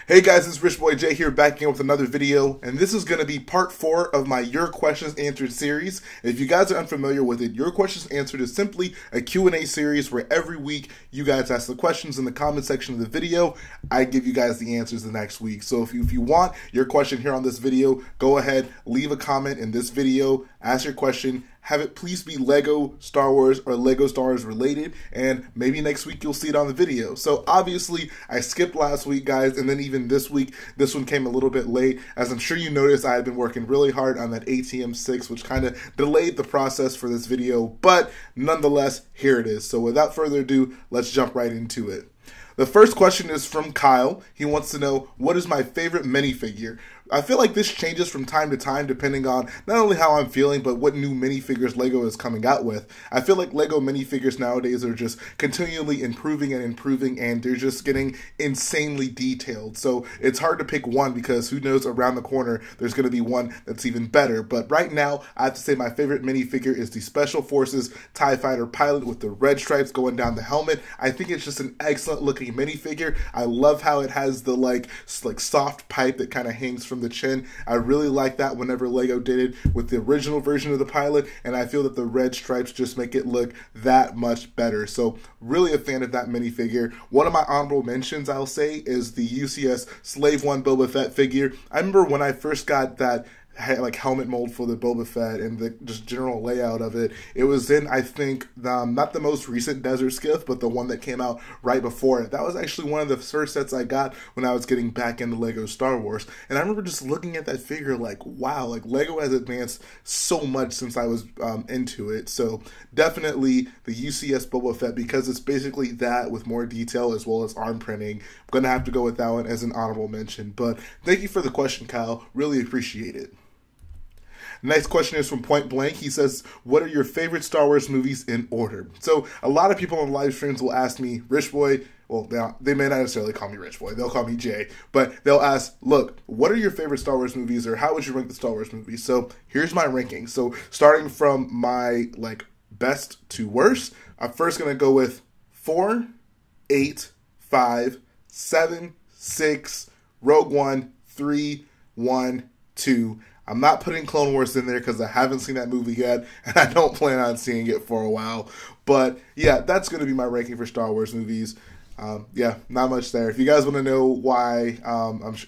Hey guys, it's RichboyJhae here back again with another video, and this is going to be part 4 of my Your Questions Answered series. If you guys are unfamiliar with it, Your Questions Answered is simply a Q&A series where every week you guys ask the questions in the comment section of the video. I give you guys the answers the next week. So if you want your question here on this video, go ahead, leave a comment in this video, ask your question, have it please be Lego Star Wars or Lego Star Wars related, and maybe next week you'll see it on the video. So obviously I skipped last week, guys, and then even this week, this one came a little bit late. As I'm sure you noticed, I had been working really hard on that ATM6, which kind of delayed the process for this video, but nonetheless, here it is. So without further ado, let's jump right into it. The first question is from Kyle. He wants to know, what is my favorite minifigure? I feel like this changes from time to time depending on not only how I'm feeling, but what new minifigures Lego is coming out with. I feel like Lego minifigures nowadays are just continually improving, and they're just getting insanely detailed. So it's hard to pick one because who knows, around the corner there's going to be one that's even better. But right now, I have to say my favorite minifigure is the Special Forces TIE Fighter pilot with the red stripes going down the helmet. I think it's just an excellent looking minifigure. I love how it has the like soft pipe that kind of hangs from the chin. I really like that whenever Lego did it with the original version of the pilot, and I feel that the red stripes just make it look that much better. So really a fan of that minifigure. One of my honorable mentions, I'll say, is the UCS Slave One Boba Fett figure. I remember when I first got that like helmet mold for the Boba Fett and the just general layout of it. It was in, I think, not the most recent Desert Skiff, but the one that came out right before it. That was actually one of the first sets I got when I was getting back into Lego Star Wars. And I remember just looking at that figure like, wow, like Lego has advanced so much since I was into it. So definitely the UCS Boba Fett, because it's basically that with more detail as well as arm printing. I'm going to have to go with that one as an honorable mention. But thank you for the question, Kyle. Really appreciate it. Next question is from Point Blank. He says, what are your favorite Star Wars movies in order? So a lot of people on live streams will ask me, Rich Boy, well, they may not necessarily call me Rich Boy, they'll call me Jay, but they'll ask, look, what are your favorite Star Wars movies, or how would you rank the Star Wars movies? So here's my ranking. So starting from my like best to worst, I'm first going to go with 4, 8, 5, 7, 6, Rogue One, 3, 1, 2. I'm not putting Clone Wars in there because I haven't seen that movie yet, and I don't plan on seeing it for a while. But yeah, that's going to be my ranking for Star Wars movies. Yeah, not much there. If you guys want to know why,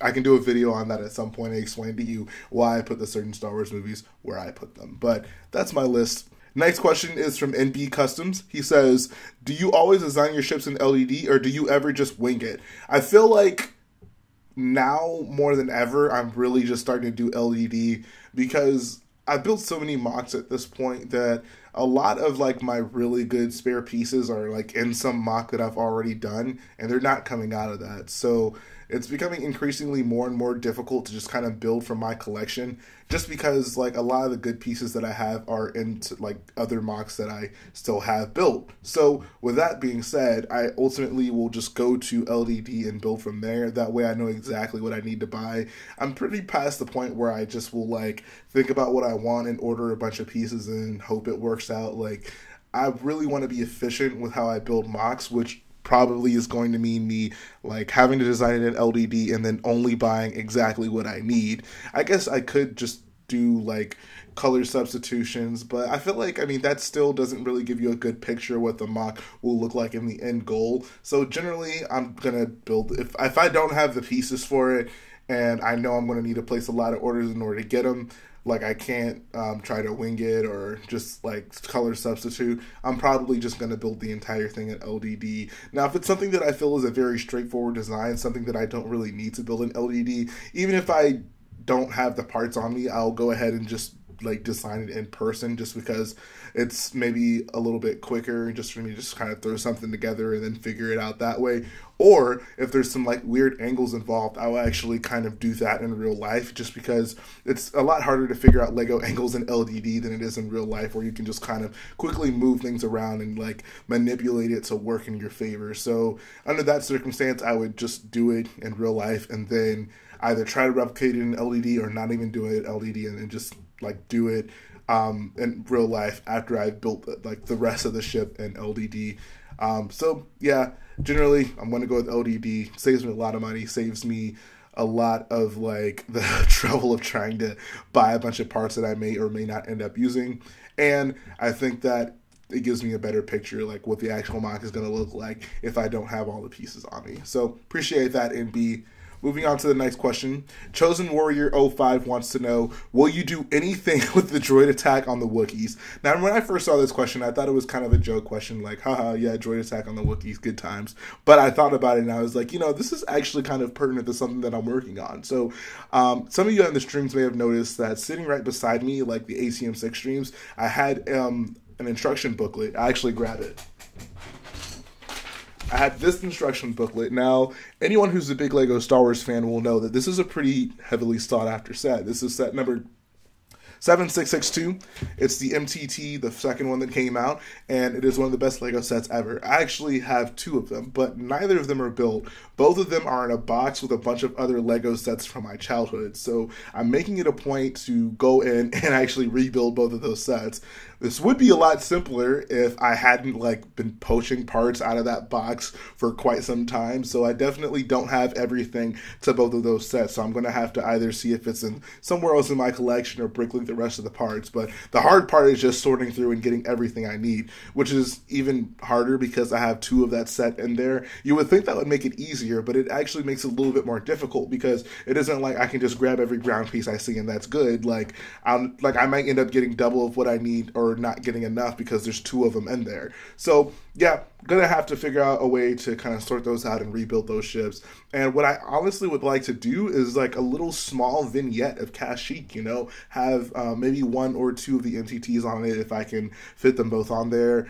I can do a video on that at some point and explain to you why I put the certain Star Wars movies where I put them. But that's my list. Next question is from NB Customs. He says, do you always design your ships in LED, or do you ever just wing it? I feel like now more than ever, I'm really just starting to do LED because I built so many mocks at this point that a lot of like my really good spare pieces are like in some mock that I've already done, and they're not coming out of that. So it's becoming increasingly more and more difficult to just kind of build from my collection, just because like a lot of the good pieces that I have are into like other mocks that I still have built. So with that being said, I ultimately will just go to LDD and build from there. That way I know exactly what I need to buy. I'm pretty past the point where I just will like think about what I want and order a bunch of pieces and hope it works out. Like, I really want to be efficient with how I build mocks, which probably is going to mean me like having to design it in LDD and then only buying exactly what I need. I guess I could just do like color substitutions, but I feel like, I mean, that still doesn't really give you a good picture of what the mock will look like in the end goal. So generally I'm gonna build, if I don't have the pieces for it and I know I'm going to need to place a lot of orders in order to get them, like I can't try to wing it or just like color substitute. I'm probably just going to build the entire thing in LDD. Now, if it's something that I feel is a very straightforward design, something that I don't really need to build in LDD, even if I don't have the parts on me, I'll go ahead and just like design it in person, just because it's maybe a little bit quicker just for me to just kind of throw something together and then figure it out that way. Or if there's some like weird angles involved, I'll actually kind of do that in real life, just because it's a lot harder to figure out Lego angles in LDD than it is in real life, where you can just kind of quickly move things around and like manipulate it to work in your favor. So under that circumstance, I would just do it in real life and then either try to replicate it in LDD or not even do it in LDD and then just like do it in real life after I built like the rest of the ship in LDD. So yeah, generally, I'm going to go with LDD. Saves me a lot of money, saves me a lot of like the trouble of trying to buy a bunch of parts that I may or may not end up using. And I think that it gives me a better picture, like what the actual mock is going to look like if I don't have all the pieces on me. So appreciate that, NB. Moving on to the next question. Chosen Warrior 05 wants to know, will you do anything with the droid attack on the Wookiees? Now, when I first saw this question, I thought it was kind of a joke question, like, haha, yeah, droid attack on the Wookiees, good times. But I thought about it and I was like, you know, this is actually kind of pertinent to something that I'm working on. So some of you on the streams may have noticed that sitting right beside me, like the ACM6 streams, I had an instruction booklet. I actually grabbed it. I had this instruction booklet. Now, anyone who's a big Lego Star Wars fan will know that this is a pretty heavily sought after set. This is set number 7662. It's the MTT, the second one that came out, and it is one of the best Lego sets ever. I actually have two of them, but neither of them are built. Both of them are in a box with a bunch of other Lego sets from my childhood. So I'm making it a point to go in and actually rebuild both of those sets. This would be a lot simpler if I hadn't like been poaching parts out of that box for quite some time. So I definitely don't have everything to both of those sets. So I'm going to have to either see if it's in somewhere else in my collection or bricklink the rest of the parts. But the hard part is just sorting through and getting everything I need, which is even harder because I have two of that set in there. You would think that would make it easier, but it actually makes it a little bit more difficult because it isn't like I can just grab every ground piece I see and that's good. Like I might end up getting double of what I need or not getting enough because there's two of them in there. So yeah, gonna have to figure out a way to kind of sort those out and rebuild those ships. And what I honestly would like to do is like a little small vignette of Kashyyyk, you know, have maybe one or two of the MTTs on it if I can fit them both on there.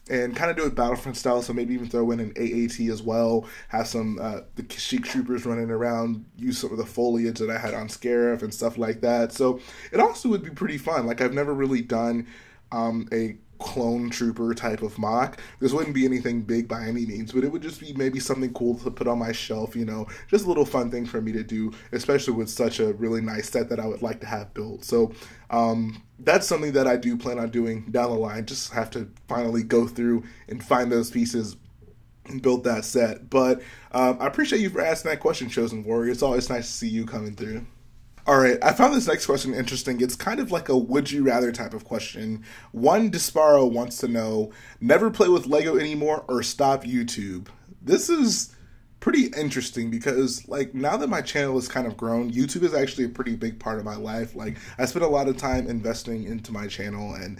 And kind of do it Battlefront style, so maybe even throw in an AAT as well, have some the Kashyyyk troopers running around, use some of the foliage that I had on Scarif and stuff like that. So it also would be pretty fun. Like I've never really done a clone trooper type of mock. This wouldn't be anything big by any means, but it would just be maybe something cool to put on my shelf, you know, just a little fun thing for me to do, especially with such a really nice set that I would like to have built. So that's something that I do plan on doing down the line. Just have to finally go through and find those pieces and build that set. But I appreciate you for asking that question, Chosen Warrior. It's always nice to see you coming through. All right, I found this next question interesting. It's kind of like a would you rather type of question. One Disparo wants to know, never play with Lego anymore or stop YouTube? This is pretty interesting because like now that my channel has kind of grown, YouTube is actually a pretty big part of my life. Like I spend a lot of time investing into my channel and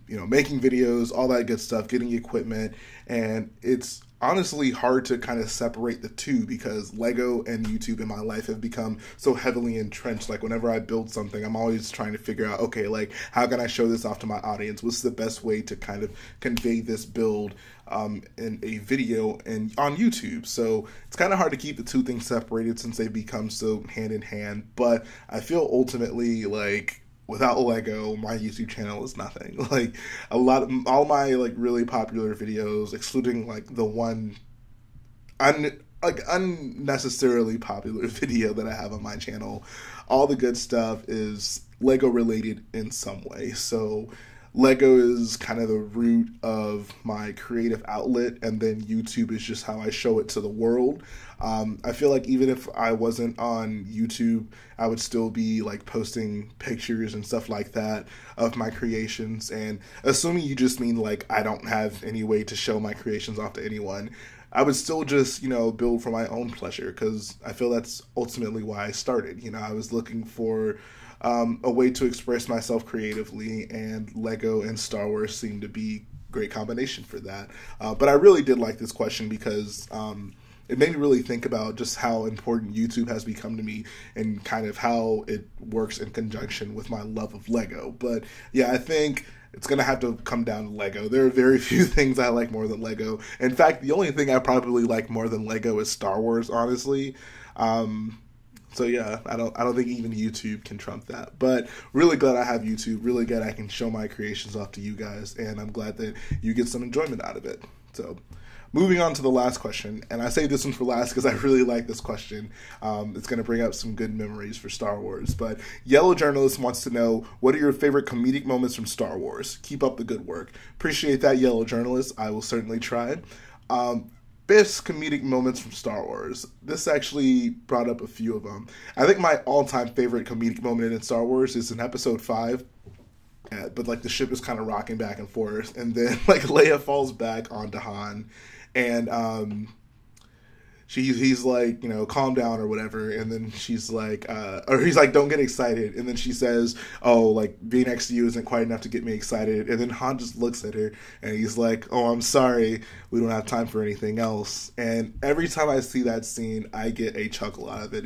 you know, making videos, all that good stuff, getting equipment, and it's honestly hard to kind of separate the two because Lego and YouTube in my life have become so heavily entrenched. Like whenever I build something, I'm always trying to figure out, okay, like how can I show this off to my audience? What's the best way to kind of convey this build in a video and on YouTube? So it's kind of hard to keep the two things separated since they've become so hand in hand. But I feel ultimately like without Lego, my YouTube channel is nothing. Like all my like really popular videos, excluding like the one unnecessarily popular video that I have on my channel, all the good stuff is Lego related in some way. So Lego is kind of the root of my creative outlet, and then YouTube is just how I show it to the world. I feel like even if I wasn't on YouTube, I would still be like posting pictures and stuff like that of my creations. And assuming you just mean like I don't have any way to show my creations off to anyone, I would still just, you know, build for my own pleasure because I feel that's ultimately why I started. You know, I was looking for a way to express myself creatively, and Lego and Star Wars seemed to be a great combination for that. But I really did like this question because it made me really think about just how important YouTube has become to me and kind of how it works in conjunction with my love of Lego. But yeah, I think it's going to have to come down to Lego. There are very few things I like more than Lego. In fact, the only thing I probably like more than Lego is Star Wars, honestly. So yeah, I don't think even YouTube can trump that. But really glad I have YouTube. Really glad I can show my creations off to you guys, and I'm glad that you get some enjoyment out of it. So moving on to the last question, and I say this one for last because I really like this question. It's going to bring up some good memories for Star Wars. But Yellow Journalist wants to know, what are your favorite comedic moments from Star Wars? Keep up the good work. Appreciate that, Yellow Journalist. I will certainly try. Best comedic moments from Star Wars. This actually brought up a few of them. I think my all-time favorite comedic moment in Star Wars is in Episode 5. But like the ship is kind of rocking back and forth, and then like Leia falls back onto Han, and he's like, you know, calm down or whatever, and then she's like, or he's like, don't get excited, and then she says, oh, like being next to you isn't quite enough to get me excited, and then Han just looks at her and he's like, oh, I'm sorry, we don't have time for anything else. And every time I see that scene, I get a chuckle out of it.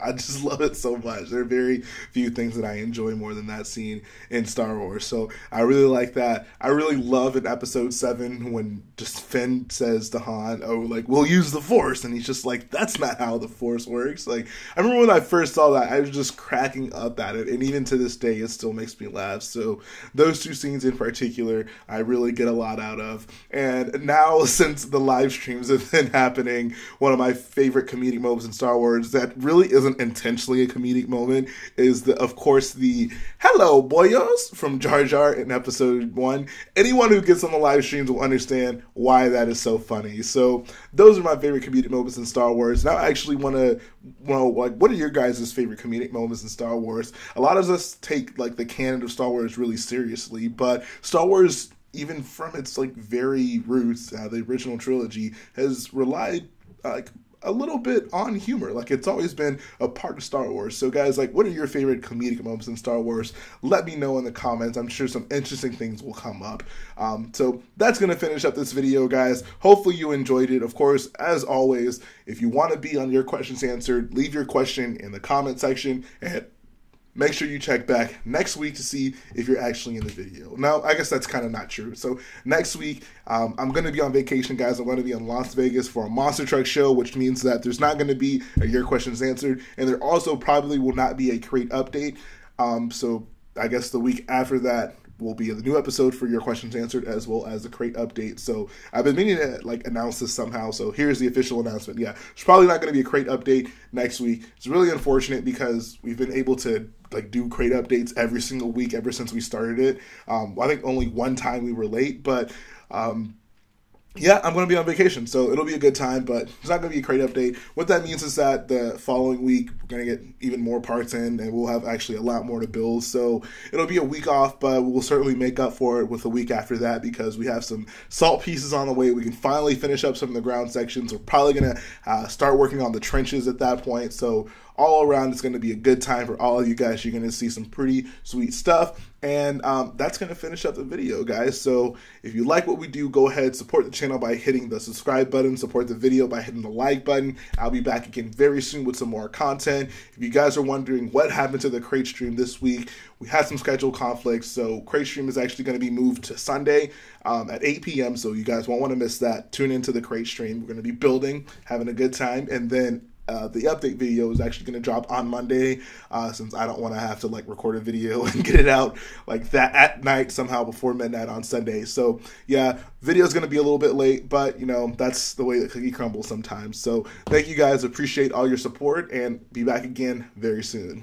I just love it so much. There are very few things that I enjoy more than that scene in Star Wars, so I really like that. I really love in Episode 7 when just Finn says to Han, oh, like, we'll use the Force, and he's just like, that's not how the Force works. Like, I remember when I first saw that, I was just cracking up at it, and even to this day, it still makes me laugh. So those two scenes in particular, I really get a lot out of. And now, since the live streams have been happening, one of my favorite comedic moments in Star Wars that really isn't intentionally a comedic moment is, of course, the "Hello, boyos" from Jar Jar in Episode 1. Anyone who gets on the live streams will understand why that is so funny. So those are my favorite comedic moments in Star Wars. Now I actually want to know, like, what are your guys' favorite comedic moments in Star Wars? A lot of us take like the canon of Star Wars really seriously, but Star Wars, even from its like very roots, the original trilogy, has relied like a little bit on humor. Like, it's always been a part of Star Wars. So guys, like, what are your favorite comedic moments in Star Wars? Let me know in the comments. I'm sure some interesting things will come up. So that's going to finish up this video, guys. Hopefully you enjoyed it. Of course, as always, if you want to be on your questions answered, leave your question in the comment section, and make sure you check back next week to see if you're actually in the video. Now, I guess that's kind of not true. So next week, I'm going to be on vacation, guys. I'm going to be in Las Vegas for a monster truck show, which means that there's not going to be a Your Questions Answered, and there also probably will not be a crate update. So I guess the week after that will be a new episode for Your Questions Answered, as well as a crate update. So I've been meaning to like announce this somehow, so here's the official announcement. Yeah, there's probably not going to be a crate update next week. It's really unfortunate because we've been able to like do crate updates every single week ever since we started it. I think only one time we were late, but yeah, I'm going to be on vacation, so it'll be a good time, but it's not going to be a crate update. What that means is that the following week, we're going to get even more parts in, and we'll have actually a lot more to build. So it'll be a week off, but we'll certainly make up for it with a week after that, because we have some salt pieces on the way. We can finally finish up some of the ground sections. We're probably going to start working on the trenches at that point. So all around, it's going to be a good time for all of you guys. You're going to see some pretty sweet stuff. And that's going to finish up the video, guys. So if you like what we do, go ahead, support the channel by hitting the subscribe button, support the video by hitting the like button. I'll be back again very soon with some more content. If you guys are wondering what happened to the crate stream this week, we had some schedule conflicts, so crate stream is actually going to be moved to Sunday at 8 p.m., so you guys won't want to miss that. Tune into the crate stream. We're going to be building, having a good time, and then the update video is actually going to drop on Monday, since I don't want to have to like record a video and get it out like that at night somehow before midnight on Sunday. So yeah, video is going to be a little bit late, but you know, that's the way the cookie crumbles sometimes. So thank you guys, appreciate all your support, and be back again very soon.